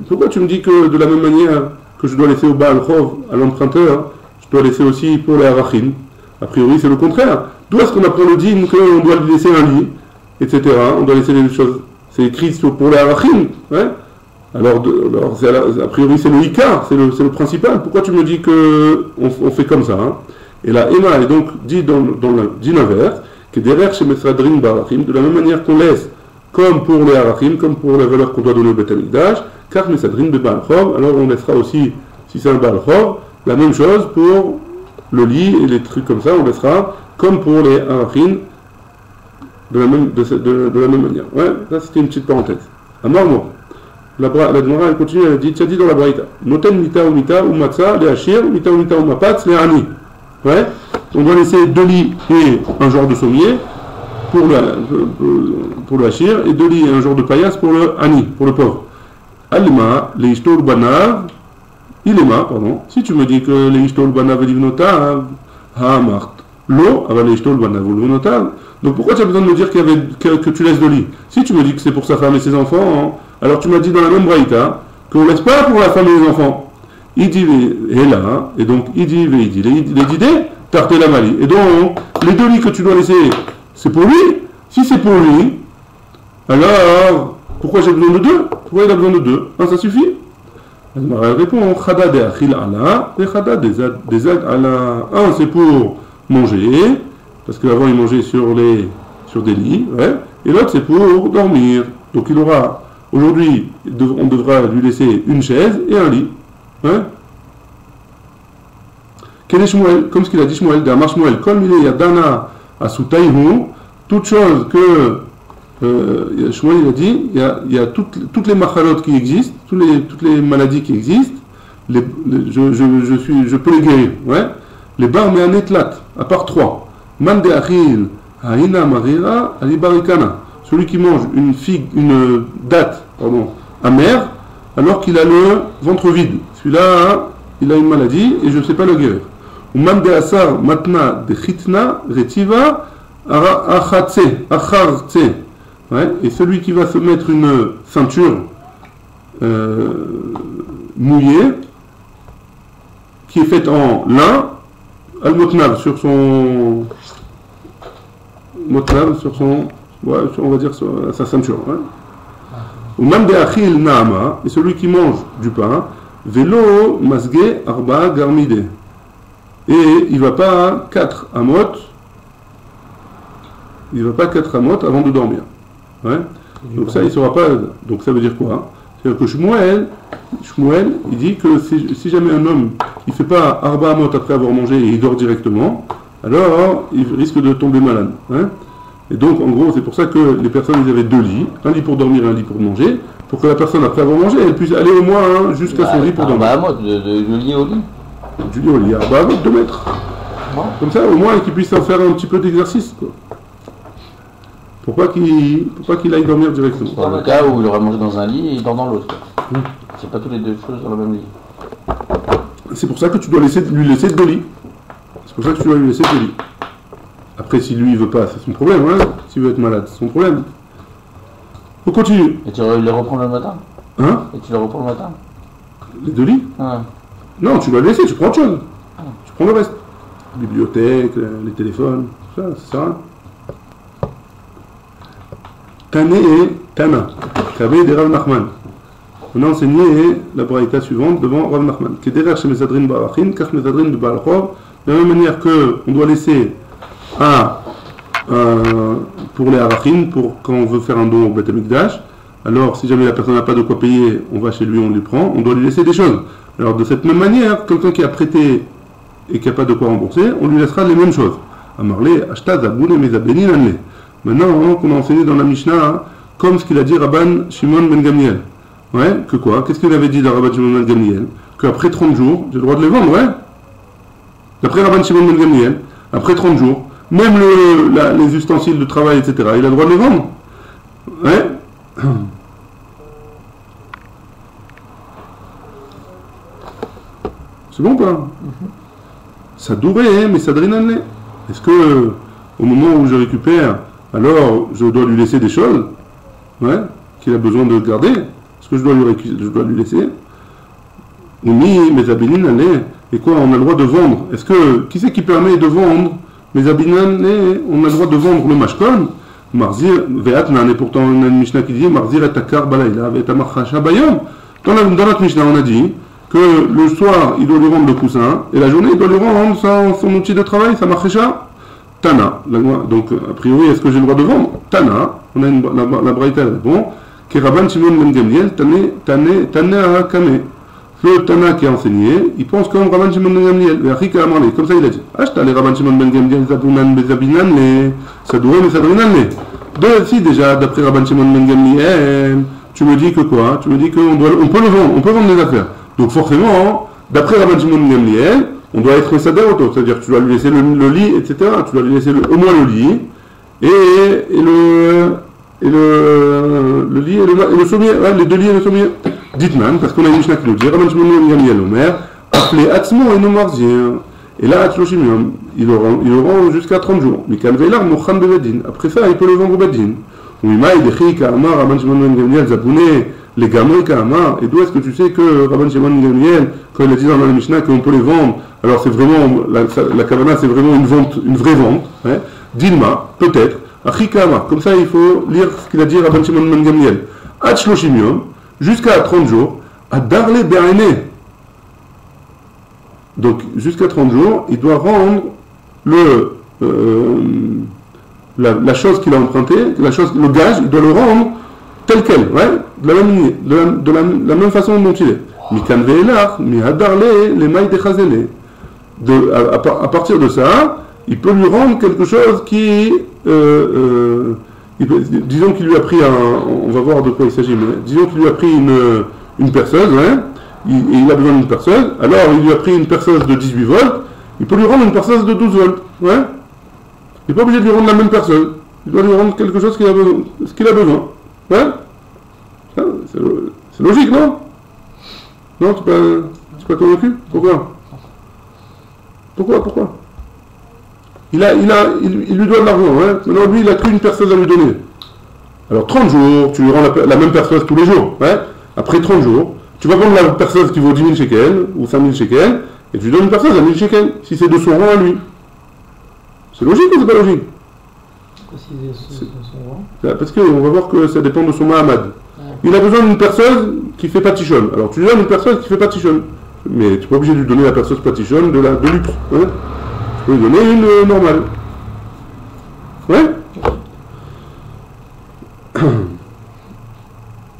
Pourquoi tu me dis que de la même manière que je dois laisser au Baal Chov, à l'emprunteur, je dois laisser aussi pour les Arachim? A priori, c'est le contraire. D'où est-ce qu'on apprend le din qu'on doit lui laisser un lit, etc. On doit laisser les choses. C'est écrit pour les Arachim. Ouais. Alors a priori, c'est le Ikar, c'est le principal. Pourquoi tu me dis qu'on fait comme ça hein? Et la Emma est donc dit dans le din inverse, que derrière chez Mesradrin Barachim, de la même manière qu'on laisse, comme pour les Arachim, comme pour la valeur qu'on doit donner au Beth Amikdash, car Mesradrin de Baal Chov, alors on laissera aussi, si c'est un Baal Chov, la même chose pour le lit et les trucs comme ça, on laissera comme pour les Arachim, de la même manière. Ouais, ça c'était une petite parenthèse. À Marmor, la Gemara elle continue, elle dit, tu as dit dans la Braïta, Noten mita ou matza, les Hachir, mita ou mapatz, les Ani. Ouais, on doit laisser 2 lits et un genre de sommier pour le hachir et 2 lits et un genre de paillasse pour le ani, pour le pauvre. Alma, les ishto banav, ilema, pardon. Si tu me dis que les ishto banav et livnotav, ha mart, l'eau, avant les ishto banav ou livnotav, donc pourquoi tu as besoin de me dire que tu laisses 2 lits? Si tu me dis que c'est pour sa femme et ses enfants, hein, alors tu m'as dit dans la même braïta qu'on ne laisse pas pour la femme et les enfants. Il dit et là, et donc il dit les idées, tarte la mali. Et donc, les 2 lits que tu dois laisser, c'est pour lui. Si c'est pour lui, alors, pourquoi j'ai besoin de 2? Pourquoi il a besoin de 2? Ça suffit. Elle répond, Khada de Achil ala, et Khada des ad ala. Un, c'est pour manger, parce qu'avant il mangeait sur des lits, ouais. Et l'autre, c'est pour dormir. Donc il aura, aujourd'hui, on devra lui laisser une chaise et un lit. Hein? Comme ce qu'il a dit Shmuel, d'Amar Shmuel, comme il y a Dana à Soutaïhou, toute chose que Shmuel il a dit, il y a toutes les machalotes qui existent, toutes les maladies qui existent, je peux les guérir. Ouais? Les bar mais anetlat, à part 3. Man de achil, haina marira, alibarikana. Celui qui mange une date amère, alors qu'il a le ventre vide. Celui-là, il a une maladie et je ne sais pas le guérir. Ou man de asar matna de chitna retiva achartse. Ouais. Et celui qui va se mettre une ceinture mouillée, qui est faite en lin, al-motnav sur son... Motnav sur son... Ouais, on va dire sur sa ceinture. Ouais. Ou man de achil naama, et celui qui mange du pain, vélo masge arba garmide. Et il ne va pas 4 amot, avant de dormir. Ouais. Donc ça, il ne saura pas. Donc ça veut dire quoi? C'est-à-dire que Shmuel, il dit que si jamais un homme il ne fait pas arba amot après avoir mangé et il dort directement, alors il risque de tomber malade. Hein. Et donc, en gros, c'est pour ça que les personnes, ils avaient 2 lits, un lit pour dormir et un lit pour manger, pour que la personne, après avoir mangé, elle puisse aller au moins jusqu'à son lit pour dormir. Arba amot, de lit au lit. Du lit au lit, arba amot, 2 mètres. Bon. Comme ça, au moins, qu'il puisse en faire un petit peu d'exercice, quoi. Pour pas qu'il aille dormir directement. Dans le cas où il aura mangé dans un lit et il dort dans l'autre. C'est pas toutes les 2 choses dans le même lit. C'est pour ça que tu dois lui laisser 2 lits. C'est pour ça que tu dois lui laisser 2 lits. Après, si lui il veut pas, c'est son problème. Hein. s'il veut être malade, c'est son problème. On continue. Et tu les reprends le matin? Hein? Et tu les reprends le matin? Les deux lits? Ouais. Non, tu dois le laisser, tu prends autre chose. Tu prends le reste. Bibliothèque, les téléphones, tout ça, c'est ça. Tane et Tana. Kabé de Rav Nachman. On a enseigné la braïta suivante devant Rav Nachman. Kederer chez Mesadrin Barachin, kach Mesadrin de Balachov. De la même manière qu'on doit laisser pour les Arachin, pour quand on veut faire un don au Beth Amikdash. Alors, si jamais la personne n'a pas de quoi payer, on va chez lui, on lui prend, on doit lui laisser des choses. Alors, de cette même manière, quelqu'un qui a prêté et qui n'a pas de quoi rembourser, on lui laissera les mêmes choses. Amarle, Ashta, Zaboune, Mezabenin, Anle. Maintenant, qu'on a enseigné dans la Mishnah, comme ce qu'il a dit Rabban Shimon ben Gamliel. Ouais, que quoi? Qu'est-ce qu'il avait dit dans Rabban Shimon ben Gamliel? Qu'après 30 jours, j'ai le droit de les vendre, ouais? D'après Rabban Shimon ben Gamliel, après 30 jours, même les ustensiles de travail, etc., il a le droit de les vendre. Ouais? C'est bon ou pas? Ça dourait, mais ça drinane. Est-ce que, au moment où je récupère, alors je dois lui laisser des choses, ouais, qu'il a besoin de garder? Est-ce que je dois lui laisser? Oui, mes abinines, et quoi, on a le droit de vendre? Est-ce que, qui c'est qui permet de vendre? Mes abinines, on a le droit de vendre le mashkon? Marzir, ve'atnan, et pourtant on a une Mishnah qui dit Marzir et takar balayla, ve'tamachasha bayom. Dans notre Mishnah, on a dit que le soir, il doit lui rendre le coussin, et la journée, il doit lui rendre son outil de travail, sa marchécha. Tana. Donc, a priori, est-ce que j'ai le droit de vendre? Tana. On a la braïta répond que Rabban Shimon ben Gamliel, Tane a Kame. Le Tana qui a enseigné, il pense comme Rabban Shimon ben Gamliel. Comme ça, il a dit Ashta les Rabban Shimon ben Gamliel, Zabunan, Bezabinan, les Sadouren et Sadrinan, les. Si déjà, d'après Rabban Shimon ben Gamliel, tu me dis que quoi? Tu me dis qu'on peut le vendre, on peut vendre les affaires. Donc forcément, d'après Rabban Shimon ben Gamliel, on doit être Mesader auto, c'est-à-dire que tu dois lui laisser le lit, etc. Tu dois lui laisser au moins le lit, et le lit et le sommier, ouais, les deux lits et le sommier. Dites-man, parce qu'on a une Mishnah qui nous dit, Rabban Shimon ben Gamliel Omer, appelé Atzmo et Nomarzir. Et là, Atzloshimium, il le rend jusqu'à 30 jours. Mikal Velar, Mochan Bevedin. Après ça, il peut le vendre au Bedin. Ouimaï, Dechi, Kaamar, Rabban Shimon ben Gamliel, Zabouné, les gamins Kaamar. Et d'où est-ce que tu sais que Rabban Shimon ben Gamliel, quand il a dit dans la Mishnah qu'on peut les vendre, alors c'est vraiment, la Kavana, c'est vraiment une vraie vente. Hein. Dilma, peut-être. Achi Kaamar. Comme ça, il faut lire ce qu'il a dit Rabban Shimon ben Gamliel. Atzloshimium, jusqu'à 30 jours, à Darle Berene. Donc, jusqu'à 30 jours, il doit rendre la chose qu'il a empruntée, le gage, il doit le rendre tel quel, ouais, de la même façon dont il est. Mikan ve'elach, mihadarle, les mailles des chazele. À partir de ça, il peut lui rendre quelque chose qui, disons qu'il lui a pris on va voir de quoi il s'agit, mais disons qu'il lui a pris une perceuse, ouais, il a besoin d'une perceuse, alors il lui a pris une perceuse de 18 volts, il peut lui rendre une perceuse de 12 volts, ouais. Il n'est pas obligé de lui rendre la même perceuse, il doit lui rendre quelque chose ce qu'il a besoin, ouais. C'est logique, non? Non, tu n'es pas convaincu? Pourquoi? Il lui doit de l'argent, hein. Maintenant, lui, il n'a qu'une perceuse à lui donner. Alors, 30 jours, tu lui rends la même perceuse tous les jours, ouais. Après 30 jours, tu vas prendre la perceuse qui vaut 10 000 shekels, ou 5 000 shekels, et tu lui donnes une perceuse à 1000 shekels, si c'est de son rang à lui. C'est logique ou c'est pas logique? Pourquoi c'est de son rang? Parce qu'on va voir que ça dépend de son Mahamad. Il a besoin d'une perceuse qui fait patichon. Alors tu lui donnes une perceuse qui fait patichon. Mais tu n'es pas obligé de lui donner la perceuse patichon de luxe. Hein, tu peux lui donner une normale. Ouais.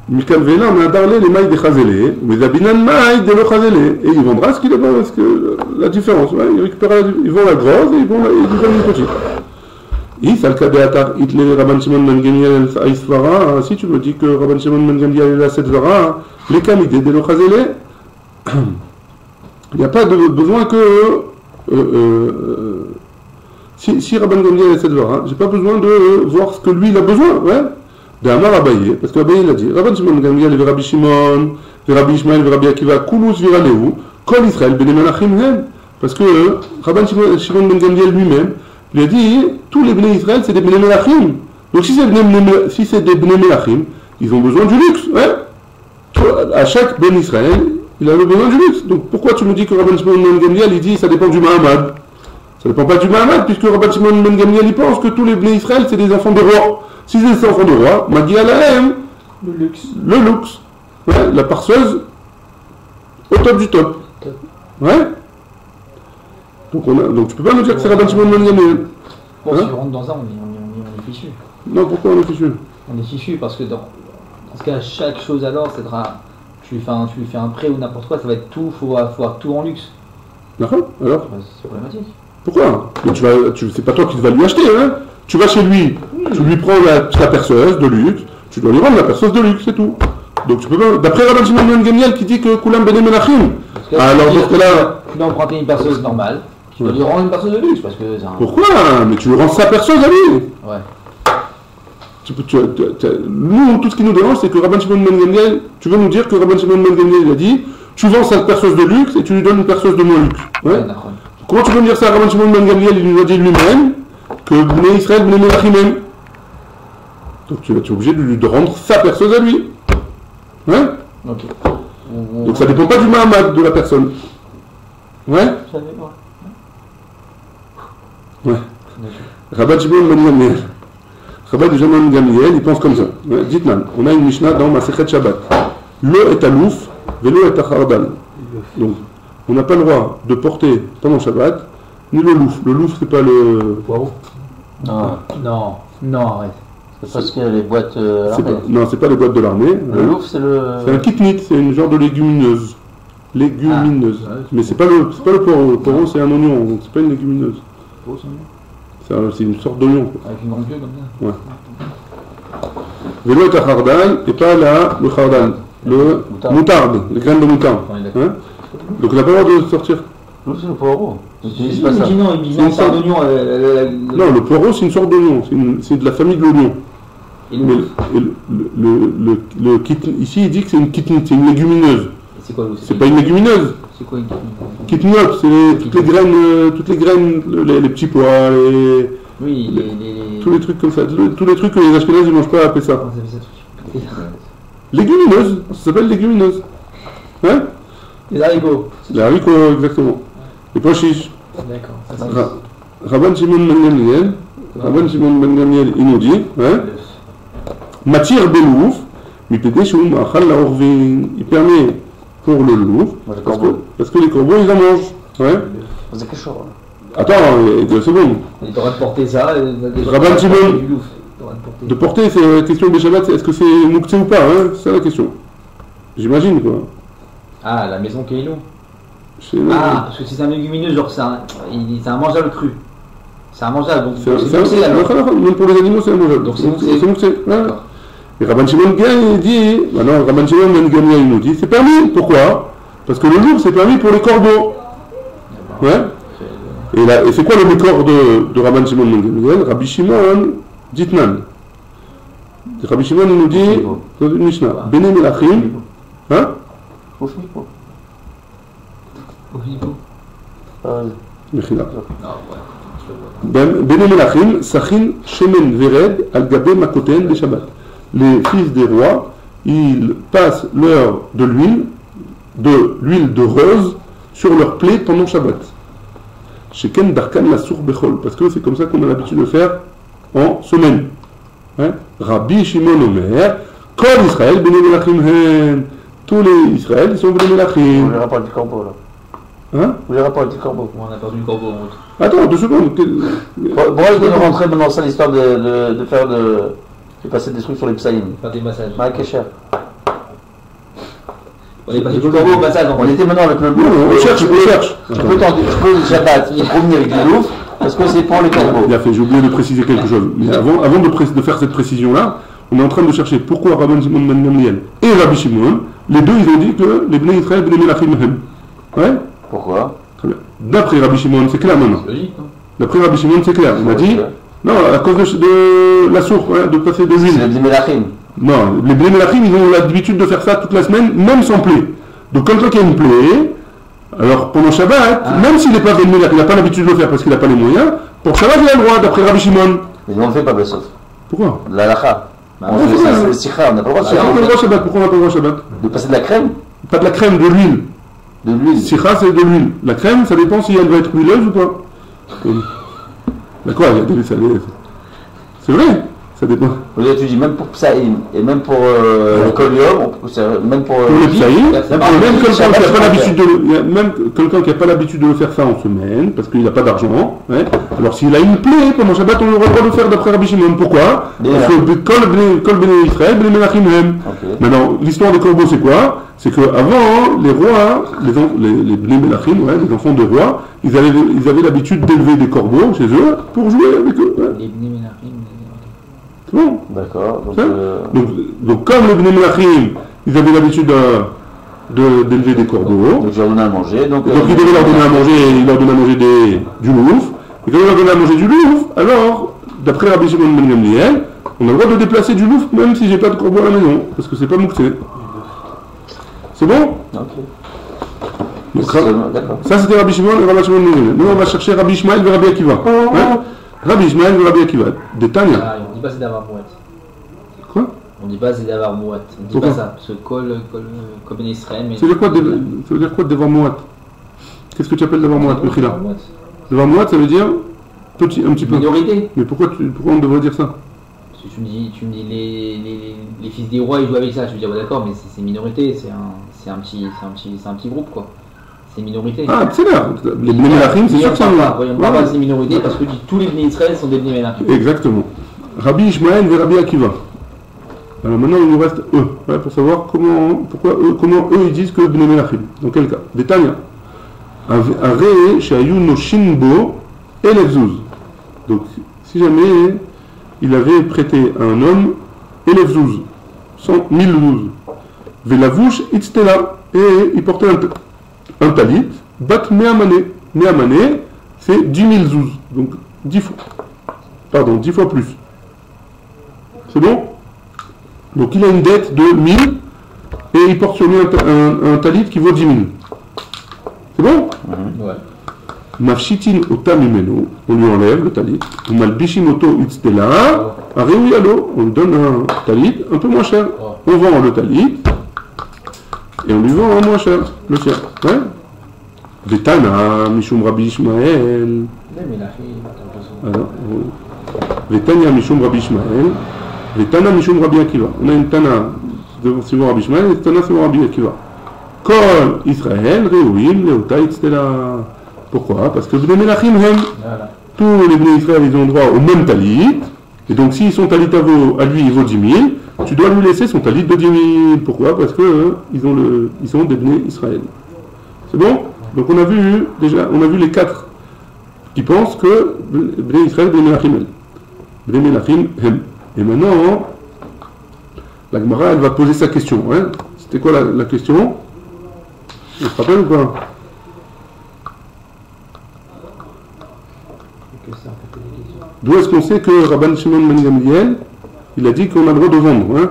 Mikal Vela, on a parlé les mailles des chazélés, mais Zabinan mailles des lo chazélés. Et il vendra ce qu'il a besoin, la différence. Ouais, il vend la grosse et il donne une petite. Si tu me dis que Rabban Shimon ben Gamliel a cette vara, les kamidés de l'ochazélé, il n'y a pas de besoin que si Rabban Gamliel a cette vara, j'ai pas besoin de voir ce que lui il a besoin, ouais. D'Amar Abaye, parce que Abaye l'a dit, Rabban Shimon ben Gamliel et Rabbi Shimon, Rabbi Ishmael, Rabbi Akiva, Kulus Viraleu, Kol Israël ben Menachem Hem, parce que Rabban Shimon ben Gamliel lui-même, il a dit, tous les Bnei Israël, c'est des Bnei Melachim. Donc si c'est des Bnei Melachim, ils ont besoin du luxe. Ouais. À chaque Ben Israël, il a besoin du luxe. Donc pourquoi tu me dis que Rabban Shimon ben Gamliel, il dit que ça dépend du Mahamad? Ça ne dépend pas du Mahamad, puisque Rabban Shimon ben Gamliel, il pense que tous les Bnei Israël, c'est des enfants de rois. Si c'est des enfants de rois, Magia Lahem, Le luxe. le luxe. Ouais, la parseuse au top du top. Ouais. Donc tu peux pas me dire que c'est Rabban Shimon ben Gamliel. Bon, Hein? si on rentre dans ça, on est fichu. Non, pourquoi on est fichu? On est fichu parce que dans ce cas, chaque chose alors, c'est tu lui fais un prêt ou n'importe quoi, ça va être tout, faut avoir tout en luxe. D'accord. Alors Bah, c'est problématique. pourquoi? Mais c'est pas toi qui vas lui acheter, hein? Tu vas chez lui, tu lui prends sa perceuse de luxe, tu dois lui rendre la perceuse de luxe, c'est tout. Donc tu peux pas. D'après Rabban Shimon ben Gamliel qui dit que Kulam Bnei Melachim. Alors dans ce cas-là. Tu dois emprunter une perceuse normale, tu dois lui rendre une perceuse de luxe parce que c'est un. Pourquoi? Mais tu lui rends sa perceuse à lui. Ouais. Nous, tout ce qui nous dérange, c'est que Rabban Shimon ben Gamliel, tu veux nous dire que Rabban Shimon ben Gamliel il a dit, tu vends sa perceuse de luxe et tu lui donnes une perceuse de moins luxe. Ouais. D'accord. Comment tu peux me dire ça? Rabban Shimon ben Gamliel, il nous a dit lui-même que Bnei Israël, Bnei Melachim même. Donc tu es obligé de rendre sa perceuse à lui. Ouais. Ok. Donc ça dépend pas du Mahamad de la personne. Ouais. Ouais. Rabban Shimon ben Gamliel. Rabban Shimon ben Gamliel, il pense comme ça. Ouais. Dites-moi, on a une Mishnah dans Masechet Shabbat. L'eau est à l'ouf, vélo est à chardal. Donc on n'a pas le droit de porter pendant Shabbat ni le louf. Le louf, c'est pas le. Poireau. Non, arrête. C'est parce que les boîtes. Non, c'est pas les boîtes de l'armée. Le louf, c'est le. C'est un kitnit, c'est une genre de légumineuse. Légumineuse. Ah, ouais. Mais c'est pas le poireau. Le poireau, c'est un oignon, donc c'est pas une légumineuse. C'est une sorte d'oignon. Avec une grande queue comme ça. Ouais. Vélo est à chardal et pas le chardal. Le moutarde, les graines de moutarde. On est d'accord. Hein? Donc on n'a pas le droit de sortir. Le louf, c'est le poireau. Il J'utilise pas ça. dit non, il dit non, c'est un oignon. Non, le poireau, c'est une sorte d'oignon. C'est de la famille de l'oignon. Et le Mais louf. le kitnit, ici, il dit que c'est une kitnit, c'est une légumineuse. Et c'est quoi le louf? C'est pas une légumineuse. C'est quoi une Kitnot, c'est toutes les graines, les petits pois, Oui, tous les trucs comme ça, tous les trucs que les Ashkénazes ne mangent pas à Pessah. Comment ça fait ça, truc? Légumineuse, ça s'appelle légumineuse. Hein? Les haricots. Les haricots, exactement. Les pois chiches. D'accord. Rabban Shimon ben Gamliel, il nous dit, hein? Matir belouf, mipété shum achal la orvin. Il permet pour le loup, parce que les corbeaux ils en mangent. Ouais. C'est quelque chose. Attends, 2 secondes. Il devrait porter ça. Rabban Shimon. Du louf. De porter, c'est la question de Shabbat, est-ce que c'est mouktsé ou pas, hein? C'est ça la question. J'imagine quoi. Ah, la maison Keilou. Parce que si c'est un légumineux, genre c'est un mangeable cru. C'est un mangeable, donc c'est alors. Même pour les animaux, c'est un mangeable. Donc c'est mouktsé. Ouais. Et Rabban Shimon il dit, non, Rabban Shimon ben Gamliel il nous dit, c'est permis. Pourquoi? Parce que le loup, c'est permis pour les corbeaux. Ouais. Et c'est quoi le décor de Rabban Shimon ben Gamliel? Rabbi Shimon Ditnan. Rabbi Shimon il nous dit dans une Mishnah, Bnei Melachim, hein? Mechila. Bnei Melachim, Sachin Shemen Vered al Gabe Makoten de Shabbat. Les fils des rois, ils passent l'heure de l'huile de rose sur leurs plaies pendant Shabbat. Sheken Darkan la sour Bechol, parce que c'est comme ça qu'on a l'habitude de faire en semaine. Hein? Rabbi Shimon Omer, Kol Israël, Bnei Melachim Hen. Tous les Israëls, ils sont Bnei Melachim. Vous verrez pas le petit corbeau là. Hein? Vous verrez pas le petit corbeau. On a perdu le corbeau en route. Attends, 2 secondes. Bon, je vais rentrer maintenant dans ça, l'histoire de faire de passer des trucs sur les psaïm. Faire des massages. Kesher. On est passé le corbeau au passage. On était maintenant avec le Non, on cherche. Je peux le Shabbat, il provenir avec du louf, parce que c'est pour les corbeaux. Il a fait, j'ai oublié de préciser quelque chose. Mais avant de faire cette précision-là, on est en train de chercher pourquoi Rabban Shimon ben Gamliel et Rabbi Shimon, les deux, ils ont dit que les Bnei Israël, Bnei Melachim Hem. Ouais? Pourquoi? Très bien. D'après Rabbi Shimon, c'est clair maintenant. C'est logique, non? D'après Rabbi Shimon, c'est clair. Il a dit, non, à cause de la source, ouais, de passer de l'huile. C'est les Melachim. Non, les Bnei Melachim, ils ont l'habitude de faire ça toute la semaine, même sans plaie. Donc quand quelqu'un a une plaie, alors pendant Shabbat, même s'il n'est pas Bnei Melachim, il n'a pas l'habitude de le faire parce qu'il n'a pas les moyens, pour Shabbat, il a le droit, d'après Rabbi Shimon. Ils l'ont fait pas Bessof. Pourquoi? La lacha. Bah, Ouais, ça, ouais. c'est le sikha, on n'a pas le droit de Pourquoi on a pas le droit au Shabbat? Pourquoi on n'a pas le droit au Shabbat? de passer de la crème, Pas de la crème, de l'huile. de l'huile. Sikha, c'est de l'huile. La crème, ça dépend si elle va être huileuse ou pas. Bah quoi, il y a des salés. C'est vrai, ça dépend. Là, tu dis même pour Psaïm et même pour le Kolium, même pour Pour les psaïm, même quelqu'un qui n'a pas l'habitude de. même quelqu'un qui n'a pas l'habitude de le faire ça en semaine, parce qu'il n'a pas d'argent, ouais. Alors s'il a une plaie pendant Shabbat, on aura le droit de le faire d'après Rabbi Shimon. Pourquoi? Parce que Kol Bnei Israël, Bnei Menachim hem. Maintenant, l'histoire des corbeaux, c'est quoi? C'est qu'avant, les rois, les Bnei Menachim, ouais, les enfants de rois, ils avaient l'habitude d'élever des corbeaux chez eux pour jouer avec eux. Ouais. Les Bnei Menachim. C'est bon. D'accord. Donc comme les Bnei Menachim, ils avaient l'habitude d'élever des corbeaux. Donc je leur donnais à manger. Donc Il devait leur donner à manger, il leur donnait à manger du louf. Et quand il leur donnait à manger du louf, alors, d'après Rabbi Shimon ben Gamliel, on a le droit de déplacer du louf même si j'ai pas de corbeau à la maison, parce que c'est pas mouxé. C'est bon? Ok. Donc, D'accord. ça c'était Rabbi Shimon et Rabbi Shimon ben Gamliel. Nous on va chercher Rabbi Ishmael et Rabbi Akiva. Hein? Rabbi Ishmael et Rabbi Akiva. Des Tanya. Ah, on dit pas c'est d'avoir mouette. Quoi? On dit pas c'est d'avoir mouette. On dit Pourquoi? pas ça. Parce que Kol Bnei Israël. Ça veut dire quoi devoir mouat? Qu'est-ce que tu appelles devoir mouat, Mechila? Devoir mouat, ça veut dire un petit peu. Minorité. Mais pourquoi on devrait dire ça? Parce que tu me dis les fils des rois ils jouent avec ça. Je veux dire, ouais, d'accord, mais c'est minorité. C'est un petit groupe quoi. C'est minorité. Ah, c'est là. Les Bnei Menachim, c'est sûr que c'est on parle pas des minorités parce que tous les Bnei Israël sont des Bnei Menachim. Exactement. Rabbi Ishmael et Rabbi Akiva. Alors maintenant, il nous reste eux, ouais, pour savoir comment eux ils disent que Bnei Menachim. Dans quel cas? Des Tanya. Aré Shayu no Shinbo et Lefzouz. Donc, si jamais il avait prêté à un homme et Lefzouz, 1000 zouz. Velavouche Itztela. Et il portait un talit, bat me'amane. Me'amane, c'est 10 000 zouz. Donc 10 fois plus. C'est bon? Donc il a une dette de 1000 et il porte sur lui un talit qui vaut 10 000. C'est bon? Ouais. Mafshitin otamimeno, on lui enlève le talit. Ou malbishim oto itztela, areuyalo, on lui donne un talit un peu moins cher. On vend le talit et on lui vend un moins cher, le sien. Ouais? Vetana, Mishum Rabbi Ishmael. Alors, Vetania Mishum Rabbi Ishmael. Vetana Mishum Rabbi Akiva. On a une Tana sur Rabbi Ishmael et une Tana sur Rabbi Akiva. Kol Israël, Reuim, Leota, Itztela. Pourquoi? Parce que Bnei Menachim hem. Tous les Bnei Israël, ils ont droit au même talit. Et donc, si son talit à lui, il vaut 10 000, tu dois lui laisser son talit de 10 000. Pourquoi? Parce que ils sont des Bnei Israël. C'est bon? Donc on a vu les 4 qui pensent que Bnei Israël, Bnei Menachim, Bnei Menachim hem. Et maintenant, la Gemara, elle va poser sa question. Hein. C'était quoi la question? On se rappelle ou pas? D'où est-ce qu'on sait que Rabban Shimon ben Gamliel, il a dit qu'on a le droit de vendre, hein?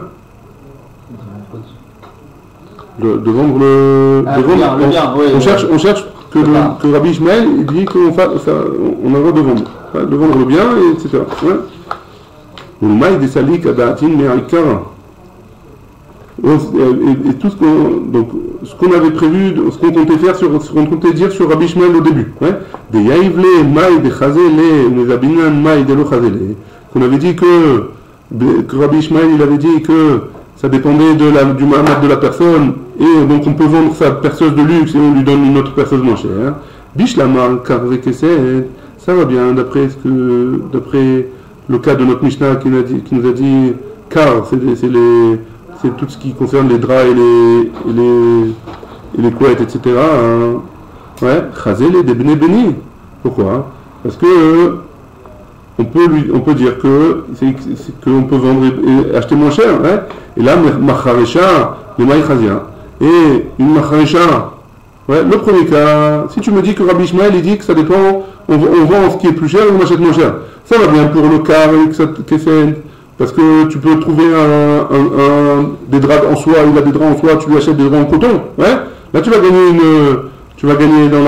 De vendre le... Le bien, oui, on cherche que Rabbi Ishmael, il dit qu'on a le droit de vendre. Hein, de vendre le bien, etc. Ouais. Et tout ce qu'on avait prévu, ce qu'on comptait faire, ce qu'on comptait dire sur Rabbi Ishmael au début. Des yaïvle, maï, des chazele, des abinan, maï, des lo chazele. Qu'on avait dit que Rabbi Ishmael, il avait dit que ça dépendait du mahamad de la personne, et donc on peut vendre sa perceuse de luxe et on lui donne une autre perceuse moins chère. Bishlama, karve kesed, ça va bien, d'après le cas de notre Mishnah qui nous a dit, car c'est tout ce qui concerne les draps et les couettes, etc. Hein. Ouais, chazele des bnei beni. Pourquoi? Parce que on peut dire qu'on peut vendre et acheter moins cher. Hein. Et là, macharesha, le maïchazia. Et une macharesha, ouais, le premier cas, si tu me dis que Rabbi Ishmael, il dit que ça dépend, on vend ce qui est plus cher et on achète moins cher. Ça va bien pour le cas avec cette question. Parce que tu peux trouver des draps en soie, il a des draps en soie, tu lui achètes des draps en coton. Ouais. Là, tu vas gagner dans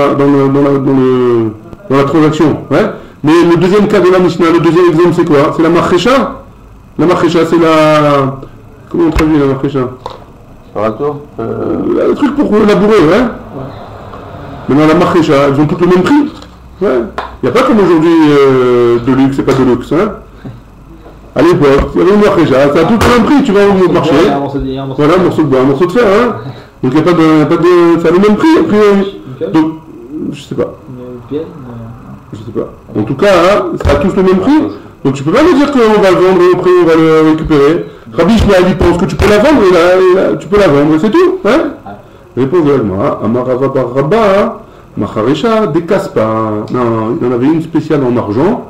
la transaction. Ouais. Mais le deuxième cas de la Mishnah, le deuxième exemple, c'est quoi? C'est la marchécha. La marchécha, c'est la... Comment on traduit la marchécha? Retour Le truc pour labourer, ouais. Maintenant, la marchécha, elles ont toutes le même prix. Ouais. Il n'y a pas comme aujourd'hui de luxe et pas de luxe. Hein. À l'époque, il y avait une marchécha, ça a tout le même prix. Tu vas au marché. Voilà, un morceau de bois, un morceau de fer. Hein. Donc il n'y a pas de. Ça a le même prix, a priori. Donc, je sais pas. Je sais pas. En tout cas, hein, ça a tous le même prix. Donc tu peux pas me dire qu'on va le vendre au prix, on va le récupérer. Rabbi Shmuel, il pense que tu peux la vendre, et là, tu peux la vendre, et c'est tout. Hein. Réponse de l'Agma, Amarava bar Rabba, Macharesha, des casse-pas. Non, il en avait une spéciale en argent,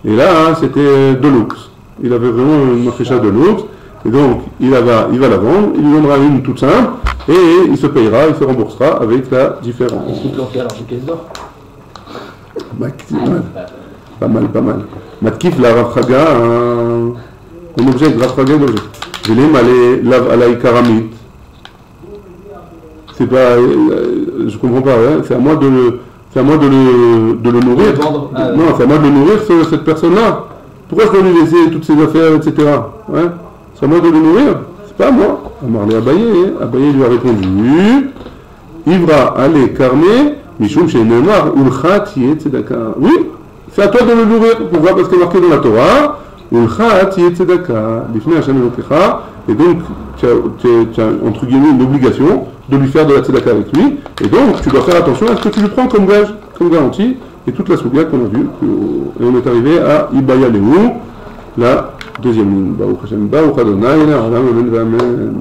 et là, c'était de luxe. Il avait vraiment une Macharesha de luxe, et donc il va la vendre, il lui donnera une toute simple, et il se payera, il se remboursera avec la différence. Il se planquait alors des caisses d'or. Pas mal. Matkif la Rafraga, un objet, Rafraga d'objet. Je l'aime à la Ikaramit. C'est pas, je comprends pas, hein. C'est à moi de le nourrir. Non, c'est à moi de le nourrir cette personne-là. Pourquoi je dois lui laisser toutes ses affaires, etc. Ouais. C'est à moi de le nourrir. C'est pas à moi. Amarlé Abaye. Abaye lui a répondu. Ivra allez carmer, Mishum chez Neymar, Ulchat Yetzedaka. Oui, c'est à toi de le nourrir. Pourquoi? Parce qu'il est marqué dans la Torah. Ulchat Yetzedaka. Bifnei Hashem Elokecha. Et donc, tu as entre guillemets une obligation de lui faire de la tzedaka avec lui, et donc tu dois faire attention à ce que tu lui prends comme gage, comme garantie, et toute la soubia qu'on a vue, et on est arrivé à Ibaya Lehu, la deuxième ligne. Baruch Hashem, Baruch Adonai, Amen, Amen.